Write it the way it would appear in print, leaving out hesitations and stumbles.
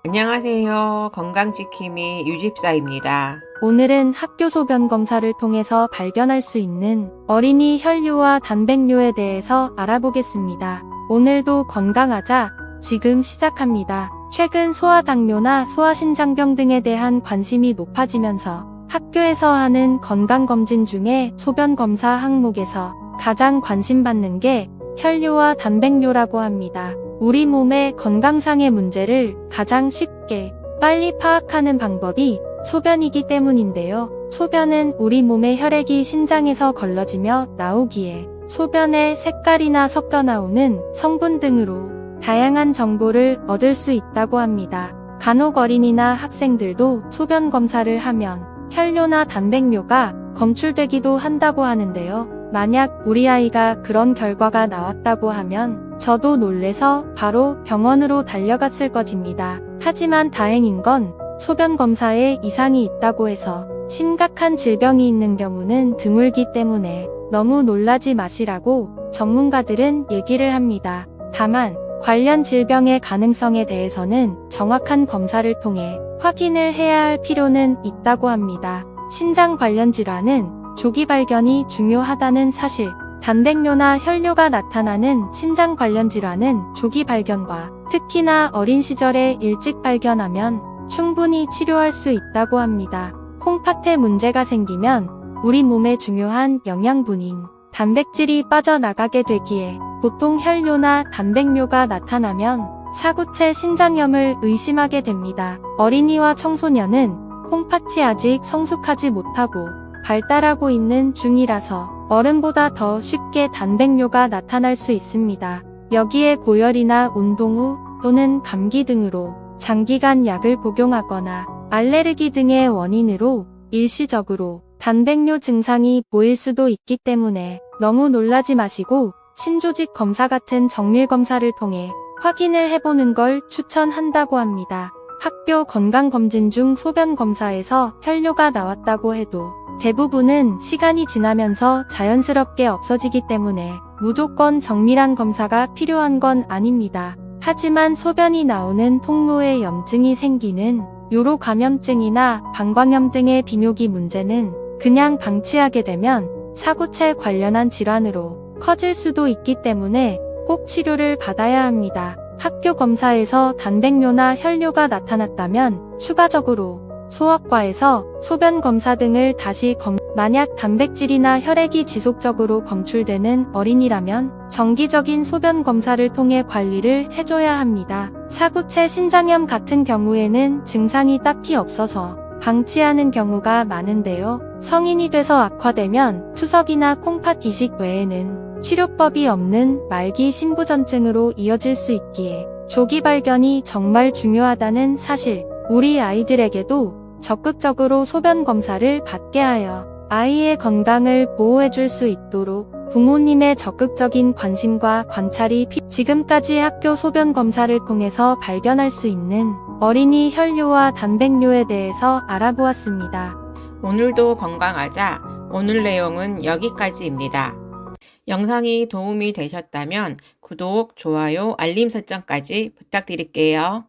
안녕하세요. 건강지킴이 유집사입니다. 오늘은 학교 소변 검사를 통해서 발견할 수 있는 어린이 혈류와 단백뇨에 대해서 알아보겠습니다. 오늘도 건강하자 지금 시작합니다. 최근 소아당뇨나 소아신장병 등에 대한 관심이 높아지면서 학교에서 하는 건강검진 중에 소변 검사 항목에서 가장 관심받는 게 혈류와 단백뇨라고 합니다. 우리 몸의 건강상의 문제를 가장 쉽게 빨리 파악하는 방법이 소변이기 때문인데요. 소변은 우리 몸의 혈액이 신장에서 걸러지며 나오기에 소변의 색깔이나 섞여 나오는 성분 등으로 다양한 정보를 얻을 수 있다고 합니다. 간혹 어린이나 학생들도 소변 검사를 하면 혈뇨나 단백뇨가 검출되기도 한다고 하는데요. 만약 우리 아이가 그런 결과가 나왔다고 하면 저도 놀래서 바로 병원으로 달려갔을 것입니다. 하지만 다행인 건 소변 검사에 이상이 있다고 해서 심각한 질병이 있는 경우는 드물기 때문에 너무 놀라지 마시라고 전문가들은 얘기를 합니다. 다만 관련 질병의 가능성에 대해서는 정확한 검사를 통해 확인을 해야 할 필요는 있다고 합니다. 신장 관련 질환은 조기 발견이 중요하다는 사실, 단백뇨나 혈뇨가 나타나는 신장 관련 질환은 조기 발견과 특히나 어린 시절에 일찍 발견하면 충분히 치료할 수 있다고 합니다. 콩팥에 문제가 생기면 우리 몸의 중요한 영양분인 단백질이 빠져나가게 되기에 보통 혈뇨나 단백뇨가 나타나면 사구체 신장염을 의심하게 됩니다. 어린이와 청소년은 콩팥이 아직 성숙하지 못하고 발달하고 있는 중이라서 어른보다 더 쉽게 단백뇨가 나타날 수 있습니다. 여기에 고열이나 운동 후 또는 감기 등으로 장기간 약을 복용하거나 알레르기 등의 원인으로 일시적으로 단백뇨 증상이 보일 수도 있기 때문에 너무 놀라지 마시고 신조직 검사 같은 정밀 검사를 통해 확인을 해보는 걸 추천한다고 합니다. 학교 건강검진 중 소변 검사에서 혈뇨가 나왔다고 해도 대부분은 시간이 지나면서 자연스럽게 없어지기 때문에 무조건 정밀한 검사가 필요한 건 아닙니다. 하지만 소변이 나오는 통로에 염증이 생기는 요로 감염증이나 방광염 등의 비뇨기 문제는 그냥 방치하게 되면 사구체 관련한 질환으로 커질 수도 있기 때문에 꼭 치료를 받아야 합니다. 학교 검사에서 단백뇨나 혈뇨가 나타났다면 추가적으로 소아과에서 소변 검사 등을 다시 만약 단백질이나 혈액이 지속적으로 검출되는 어린이라면 정기적인 소변 검사를 통해 관리를 해줘야 합니다. 사구체 신장염 같은 경우에는 증상이 딱히 없어서 방치하는 경우가 많은데요. 성인이 돼서 악화되면 투석이나 콩팥 이식 외에는 치료법이 없는 말기 신부전증으로 이어질 수 있기에 조기 발견이 정말 중요하다는 사실, 우리 아이들에게도 적극적으로 소변 검사를 받게 하여 아이의 건강을 보호해줄 수 있도록 부모님의 적극적인 관심과 관찰이 지금까지 학교 소변 검사를 통해서 발견할 수 있는 어린이 혈뇨와 단백뇨에 대해서 알아보았습니다. 오늘도 건강하자. 오늘 내용은 여기까지입니다. 영상이 도움이 되셨다면 구독, 좋아요, 알림 설정까지 부탁드릴게요.